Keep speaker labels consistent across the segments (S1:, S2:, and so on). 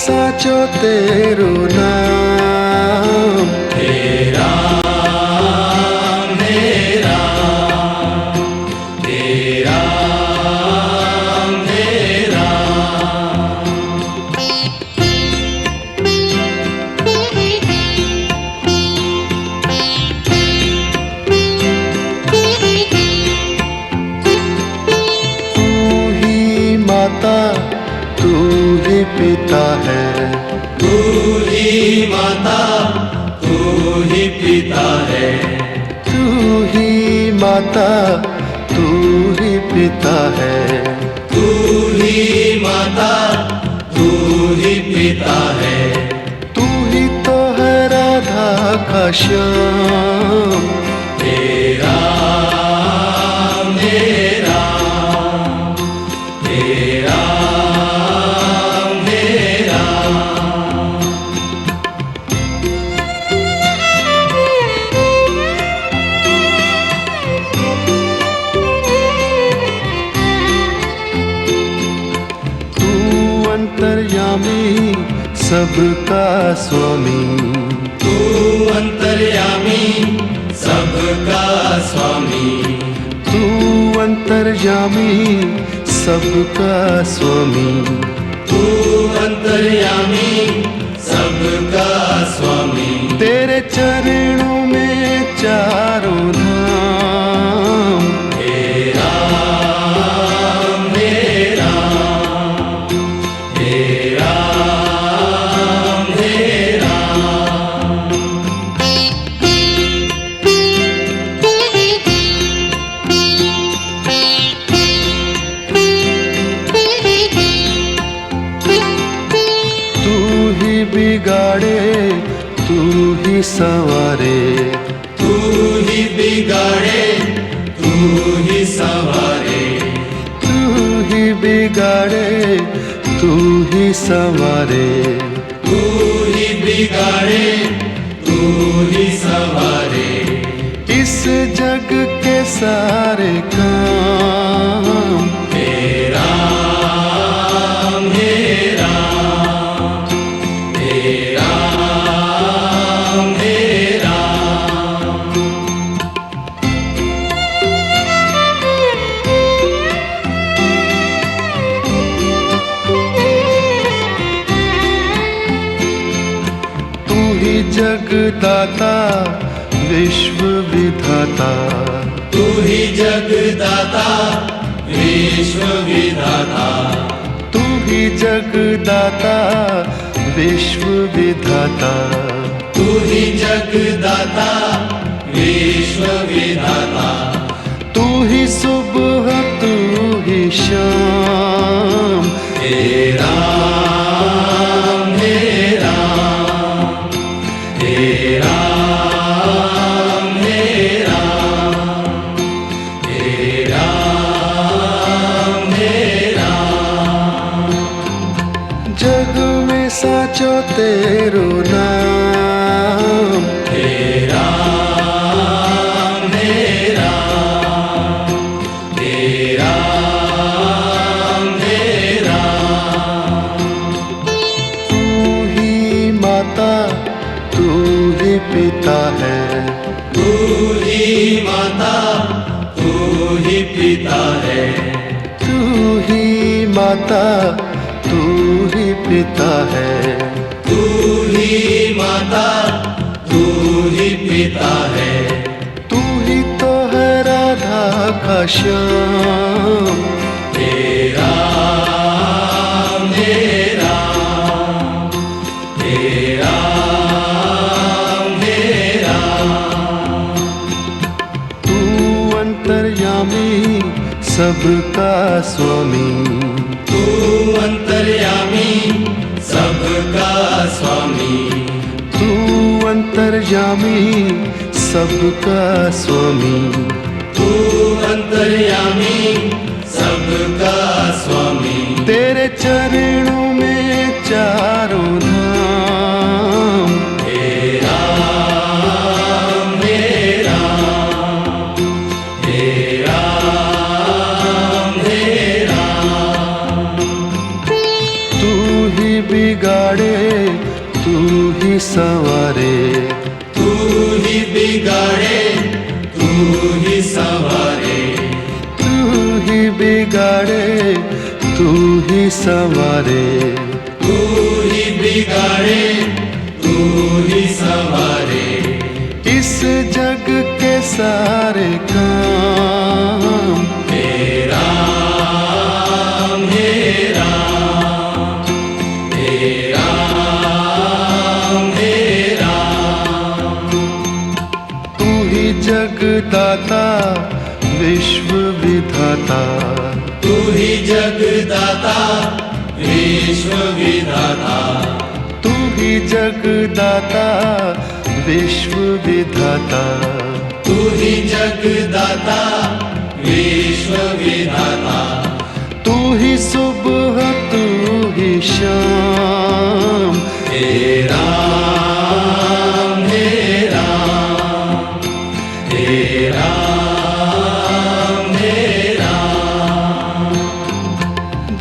S1: साचो तेरो नाम।
S2: हे राम हे राम हे राम हे राम।
S1: तू ही माता तू ही पिता है,
S2: तू ही माता तू ही पिता है,
S1: तू ही माता तू ही पिता है,
S2: तू ही माता तू ही पिता है।
S1: तू ही तो है राधा का श्याम।
S2: हे राम हे राम हे राम हे राम।
S1: तू अंतर्यामी सबका स्वामी,
S2: तू अंतर्यामी सबका स्वामी,
S1: तू अंतर्यामी सबका स्वामी।
S2: तू अंतर्यामी सबका स्वामी।
S1: तेरे चरणों में चारों धाम।
S2: हे राम हे राम हे राम हे राम।
S1: तू ही बिगाड़े तू ही संवारे,
S2: तू ही बिगाड़े तू ही संवारे,
S1: तू ही बिगाड़े तू ही संवारे।
S2: तू ही बिगाड़े तू ही संवारे।
S1: इस जग के सारे काम।
S2: हे राम हे राम हे राम हे राम।
S1: तू ही जगदाता विश्व विधाता,
S2: तू ही जगदाता विश्व विधाता,
S1: तू ही जगदाता विश्व विधाता।
S2: तू ही जगदाता विश्व विधाता।
S1: तू ही सुबह तू ही शाम।
S2: हे राम हे राम हे राम हे राम हे राम हे राम।
S1: जग में साचो तेरो नाम।
S2: हे राम हे राम हे राम हे राम।
S1: तू ही माता तू ही पिता है,
S2: तू ही माता तू ही पिता है,
S1: तू ही माता तू ही पिता है।
S2: तू ही माता तू ही पिता है।
S1: तू ही तो है राधा का श्याम।
S2: हे राम हे राम हे राम हे राम।
S1: तू अंतर्यामी सबका स्वामी,
S2: तू अंतर्यामी सबका स्वामी,
S1: तू अंतर्यामी सबका स्वामी।
S2: तू अंतर्यामी सबका स्वामी।
S1: तेरे चरणों में चारों धाम।
S2: हे राम हे राम हे राम हे राम।
S1: तू ही बिगाड़े तू ही संवारे,
S2: तू ही बिगाड़े तू ही संवारे,
S1: तू ही बिगाड़े तू ही संवारे,
S2: तू ही बिगाड़े तू ही संवारे।
S1: इस जग के सारे काम
S2: हे राम हे राम हे राम हे राम।
S1: तू ही जगदाता विश्व विधाता,
S2: तू ही जगदाता विश्व विधाता,
S1: तू ही जगदाता विश्व विधाता,
S2: तू ही जगदाता विश्व विधाता।
S1: तू ही सुबह तू ही शाम,
S2: हे राम हे राम हे राम हे राम।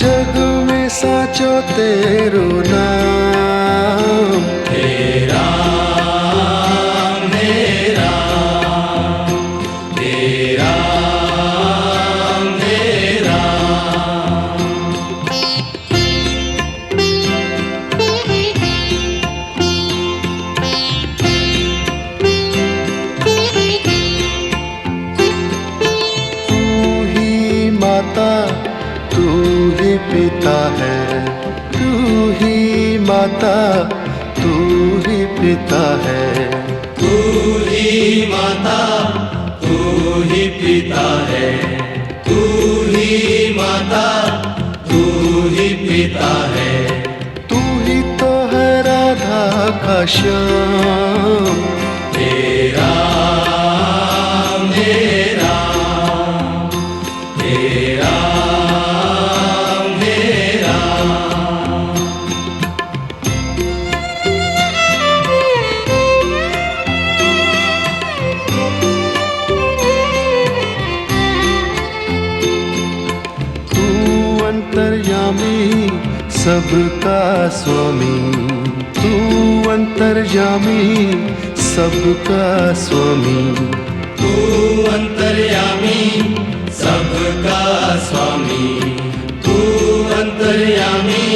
S1: जग में साचो तेरो नाम,
S2: हे राम हे राम हे राम हे राम।
S1: तू ही माता तू ही पिता है, तू ही माता तू ही पिता है,
S2: तू ही माता तू ही पिता है, तू ही माता तू ही पिता है।
S1: तू ही तो है राधा का श्याम,
S2: हे राम हे राम हे राम हे राम।
S1: तू अंतर्यामी सबका स्वामी, तू अंतर्यामी सबका स्वामी,
S2: तू अंतर्यामी सबका स्वामी, तू अंतर्यामी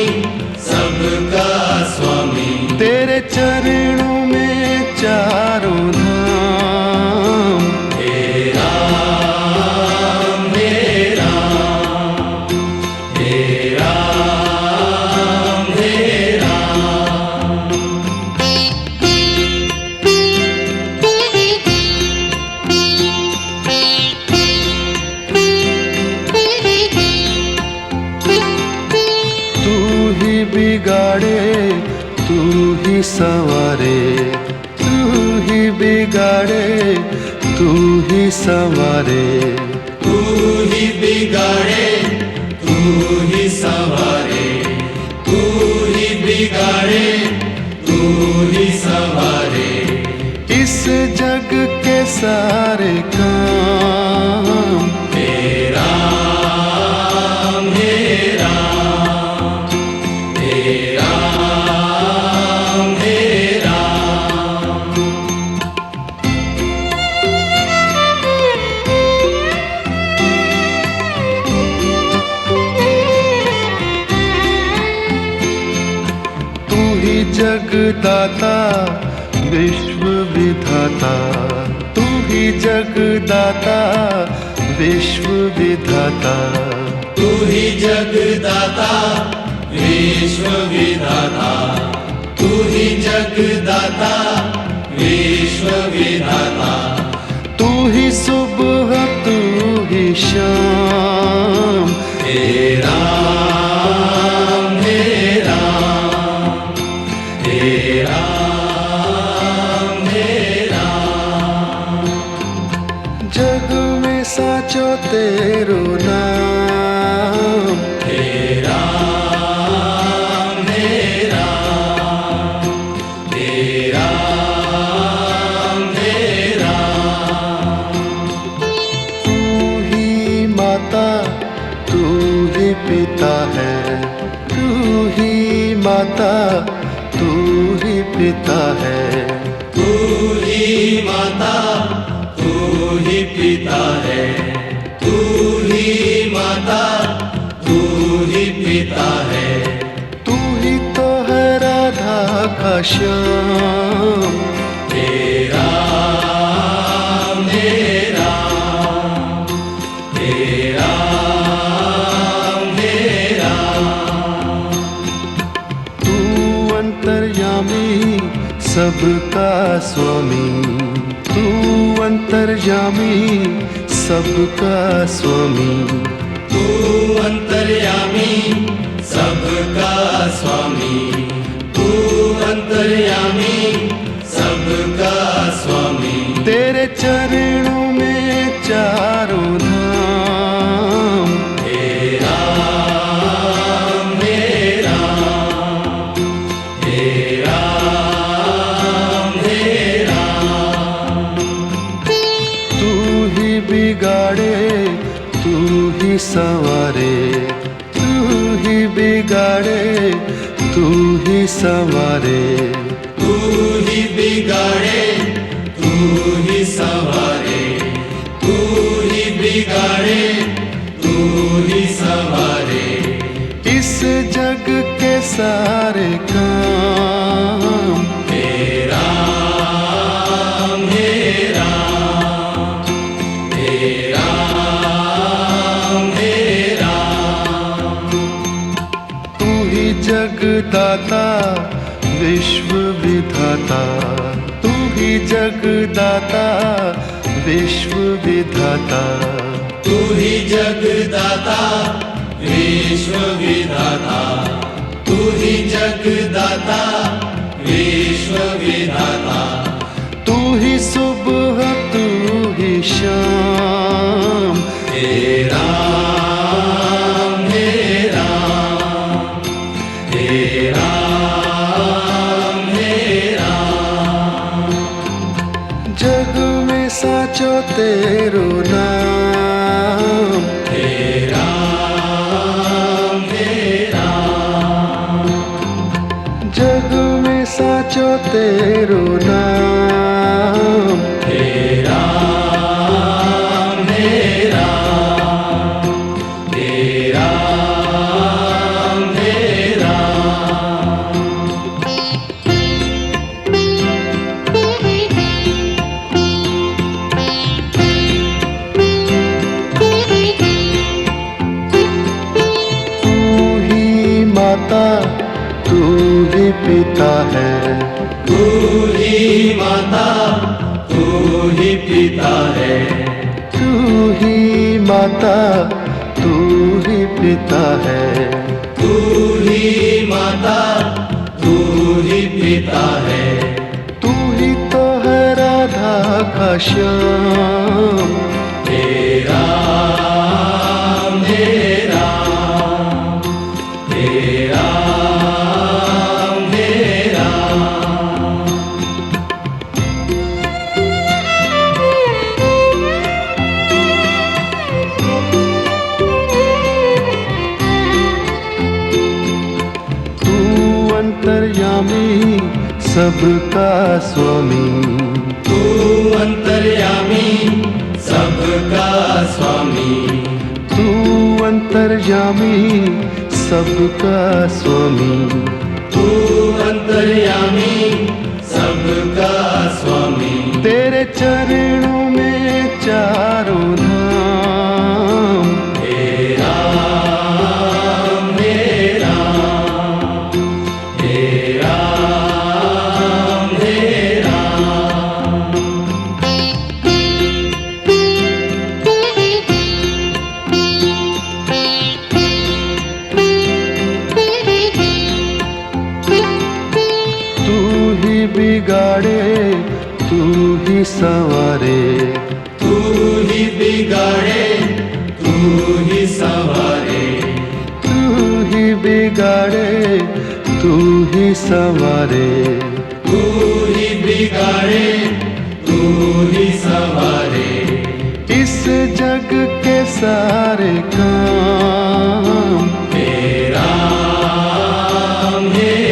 S2: सबका स्वामी।
S1: तेरे चरणों में चारों धाम,
S2: हे राम हे राम हे राम हे राम।
S1: तू ही बिगाड़े तू ही संवारे, तू ही बिगाड़े तू ही संवारे,
S2: तू ही बिगाड़े तू ही संवारे, तू ही बिगाड़े तू ही संवारे।
S1: इस जग के सारे काम
S2: हे राम हे राम हे राम हे राम।
S1: तू ही जगदाता विश्व विधाता, तू ही जगदाता विश्व विधाता,
S2: तू ही जगदाता विश्व विधाता, तू ही जगदाता विश्व विधाता।
S1: तू ही सुबह तू ही शाम,
S2: हे राम हे राम हे राम हे राम।
S1: जग में साचो तेरो नाम,
S2: हे राम हे राम हे राम हे राम।
S1: तू ही माता तू ही पिता है, तू ही माता तू ही पिता है,
S2: तू ही माता तू ही पिता है, तू ही माता तू ही पिता है,
S1: तू ही तो है राधा का श्याम।
S2: तेरा मेरा तेरा मेरा,
S1: तू अंतर्यामी सबका स्वामी, तू अंतर्यामी सबका स्वामी,
S2: तू अंतर्यामी सबका स्वामी, तू अंतर्यामी सबका स्वामी,
S1: तेरे चरणों में चारों धाम।
S2: तेरा मेरा तेरा मेरा,
S1: तू ही बिगाड़े तू ही संवारे, तू ही बिगाड़े तू ही संवारे,
S2: तू ही बिगाड़े तू ही संवारे, तू ही बिगाड़े तू ही संवारे,
S1: इस जग के सारे काम।
S2: तेरा मेरा तेरा मेरा,
S1: तू ही जगदाता विश्व विधाता, तू ही जगदाता विश्व विधाता,
S2: तू ही जगदाता विश्व विधाता, तू ही जगदाता विश्व विधाता,
S1: तू ही सुबह तू ही शाम।
S2: तेरा मेरा तेरा मेरा,
S1: जग में साचो तेरो नाम।
S2: तेरा मेरा,
S1: जग में साचो तेरो नाम।
S2: तेरा मेरा तेरा मेरा,
S1: तू ही माता तू ही पिता है,
S2: तू ही माता तू ही पिता है,
S1: तू ही माता तू ही पिता है,
S2: तू ही माता तू ही पिता है,
S1: तू ही तो है राधा का श्याम।
S2: तेरा मेरा तेरा मेरा,
S1: तू अंतर्यामी सबका स्वामी,
S2: तू अंतर्यामी सबका स्वामी,
S1: तू अंतर्यामी सबका स्वामी,
S2: तू अंतर्यामी सबका स्वामी,
S1: तेरे चरणों में चारों धाम।
S2: तेरा मेरा तेरा मेरा,
S1: तू ही बिगाड़े तू ही संवारे,
S2: तू ही बिगाड़े तू ही संवारे,
S1: तू ही बिगाड़े तू ही संवारे,
S2: तू ही बिगाड़े तू ही संवारे,
S1: इस जग के सारे काम।
S2: तेरा मेरा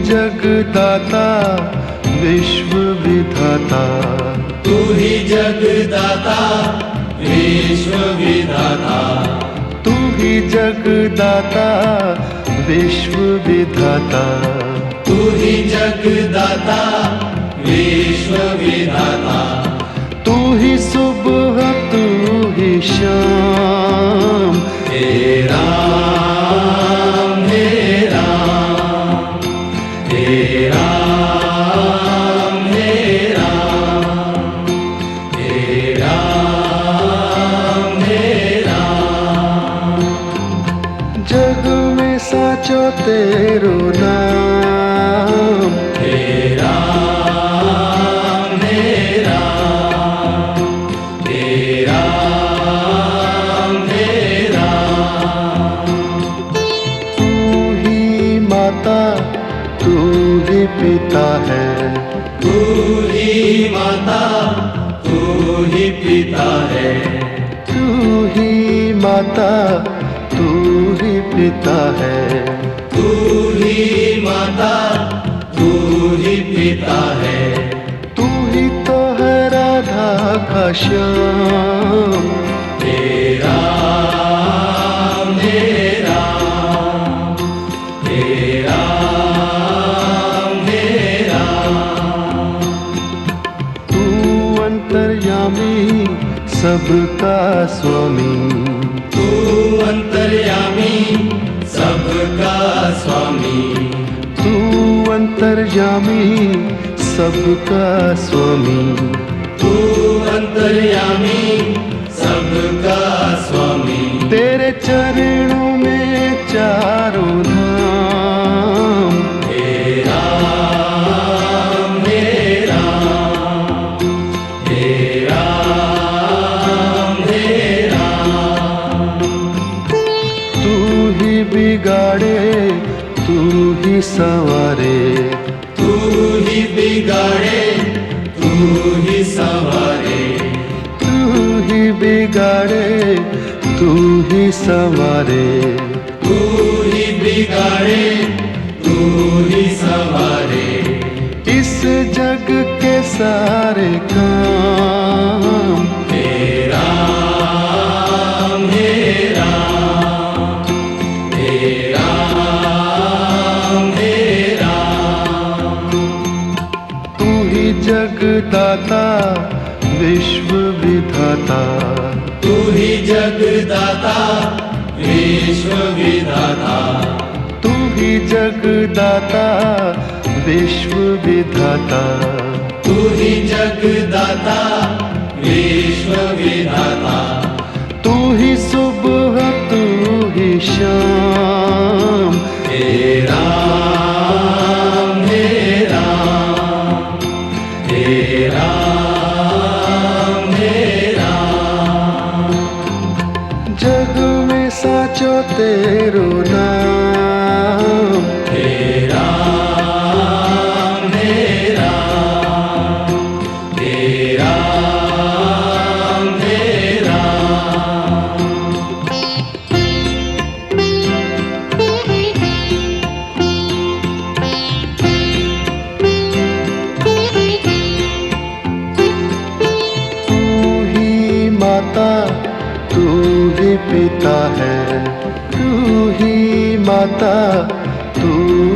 S1: जगदाता विश्व विधाता,
S2: तू ही जगदाता विश्व विधाता,
S1: तू ही जगदाता विश्व विधाता,
S2: तू ही जगदाता विश्व विधाता,
S1: तू ही सुबह तू ही शाम,
S2: हे राम हे राम, हे राम हे राम, हे राम हे राम।
S1: जग में साचो तेरो नाम,
S2: हे राम हे राम, हे राम हे राम।
S1: तू ही माता तू ही पिता है,
S2: तू ही माता तू ही पिता है,
S1: तू ही माता तू ही पिता है,
S2: तू ही माता तू ही पिता है,
S1: तू ही तो है राधा का श्याम,
S2: हे राम हे राम, हे राम हे राम।
S1: तू अंतर्यामी सबका स्वामी,
S2: तू अंतर्यामी सबका स्वामी,
S1: तू अंतर्यामी सबका स्वामी,
S2: तू अंतर्यामी सबका स्वामी।
S1: तेरे चरणों में चारों धाम,
S2: हे राम हे राम, हे राम हे राम।
S1: तू ही बिगाड़े तू ही संवारे,
S2: तू ही बिगाड़े तू ही संवारे,
S1: तू ही बिगाड़े तू ही संवारे,
S2: तू ही बिगाड़े तू ही संवारे।
S1: इस जग के सारे काम,
S2: हे राम हे राम, हे राम हे राम।
S1: तू ही जगदाता विश्व विधाता,
S2: तू ही जगदाता विश्व विधाता,
S1: तू ही जगदाता विश्व विधाता,
S2: तू ही जगदाता विश्व विधाता,
S1: तू ही सुबह तू ही शाम,
S2: हे राम हे राम, हे राम हे राम।
S1: जग में साचो तेरो नाम,
S2: हे राम हे राम, हे राम हे राम।
S1: तू ही माता तू ही पिता है, तू ही माता तू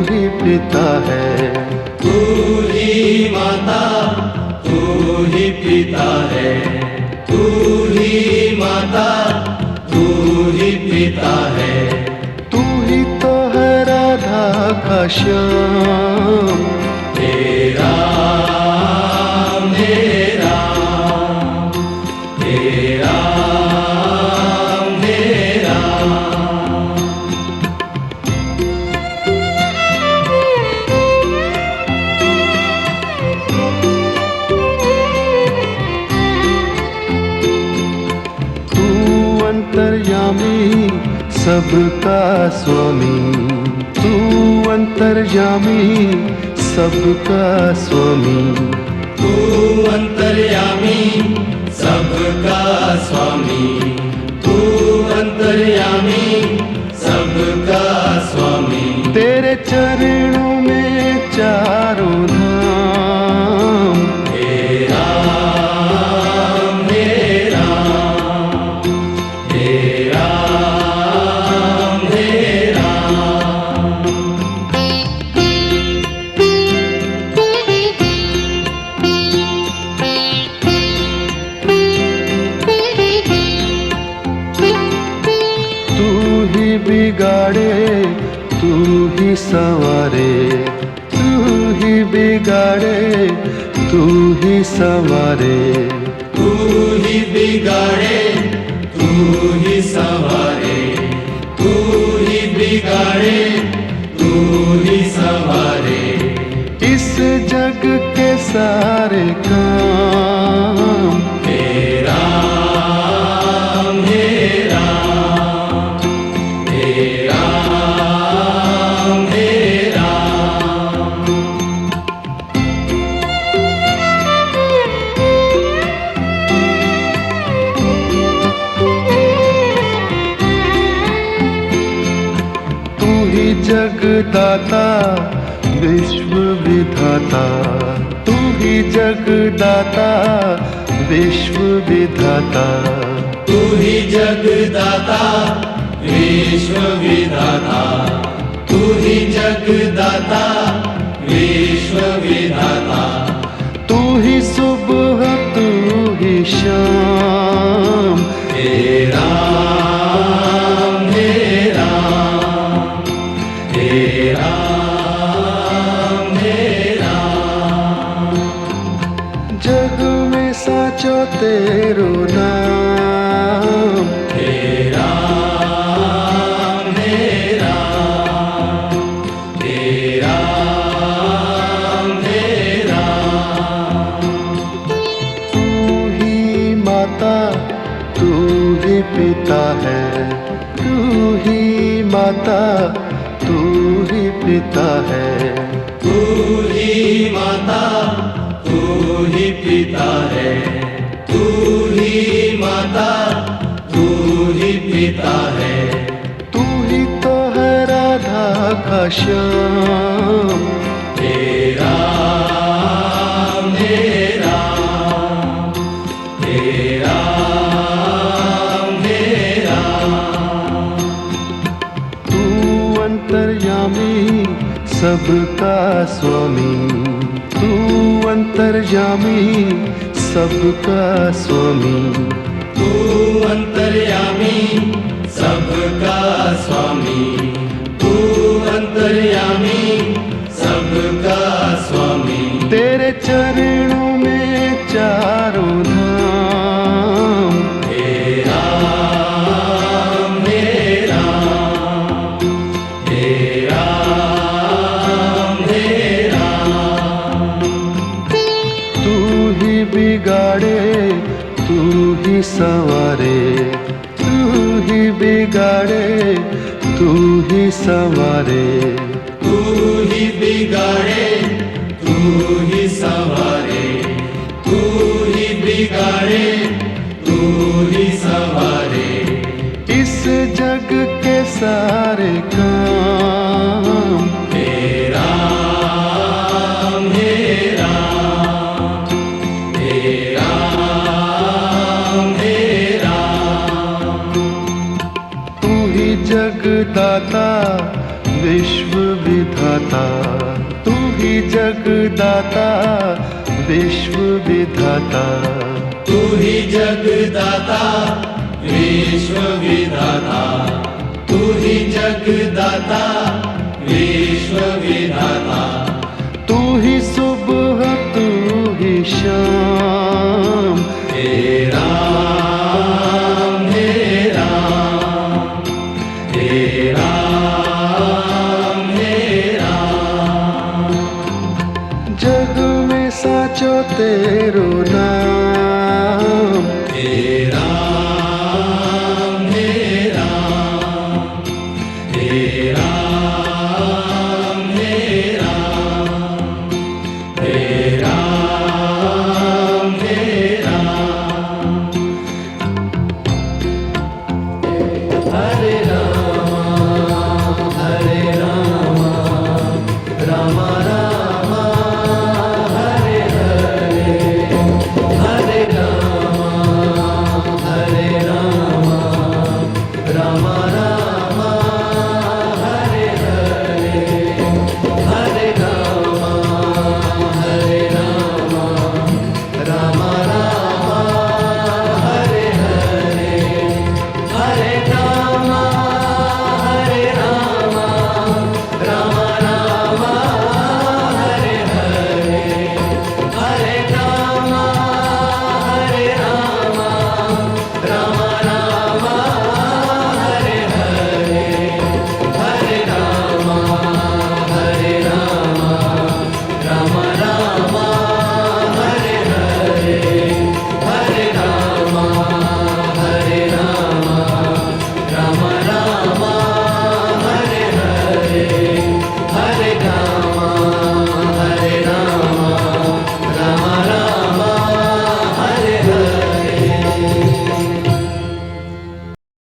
S1: ही पिता है,
S2: तू ही माता तू ही पिता है, तू ही माता तू ही पिता है,
S1: तू ही तो है राधा का श्याम,
S2: हे राम हे राम, हे राम हे राम।
S1: तू अंतर्यामी सबका स्वामी, तू अंतर्यामी सबका स्वामी,
S2: तू अंतर्यामी सबका स्वामी, तू अंतर्यामी सबका स्वामी।
S1: तेरे चरणों में बिगाड़े तू ही संवारे, तू ही बिगाड़े तू ही संवारे,
S2: तू ही बिगाड़े तू ही संवारे, तू ही बिगाड़े तू ही संवारे।
S1: इस जग के सारे काम
S2: हे राम हे राम हे राम हे राम।
S1: तू ही जगदाता विश्व विधाता, तू ही जगदाता विश्व विधाता,
S2: तू ही जगदाता विश्व विधाता, तू ही जगदाता विश्व विधाता।
S1: तू ही सुबह तू ही शाम,
S2: हे राम हे राम हे राम हे राम।
S1: जग में साचो तेरो नाम,
S2: हे राम हे राम हे राम हे राम।
S1: तू ही माता तू ही पिता है, तू ही माता तू ही पिता है,
S2: तू ही माता तू ही पिता है, तू ही माता तू ही पिता है।
S1: तू ही तो है राधा का श्याम,
S2: हे राम हे राम हे राम हे राम।
S1: तू अंतर्यामी सबका स्वामी, तू अंतर्यामी सबका स्वामी,
S2: तू अंतर्यामी सबका स्वामी, तू अंतर्यामी सबका स्वामी।
S1: तेरे चरणों में चारों धाम,
S2: हे राम हे राम हे राम हे राम।
S1: तू ही बिगाड़े तू ही संवारे, तू ही बिगाड़े तू ही संवारे,
S2: तू ही बिगाड़े तू ही संवारे, तू ही बिगाड़े तू ही संवारे।
S1: इस जग के सारे काम
S2: हे राम हे राम हे राम हे राम।
S1: तू ही जगदाता विश्व विधाता, तू ही जगदाता विश्व विधाता,
S2: तू ही जगदाता विश्व विधाता, तू ही जगदाता विश्व विधाता।
S1: तू ही सुबह तू ही शाम,
S2: हे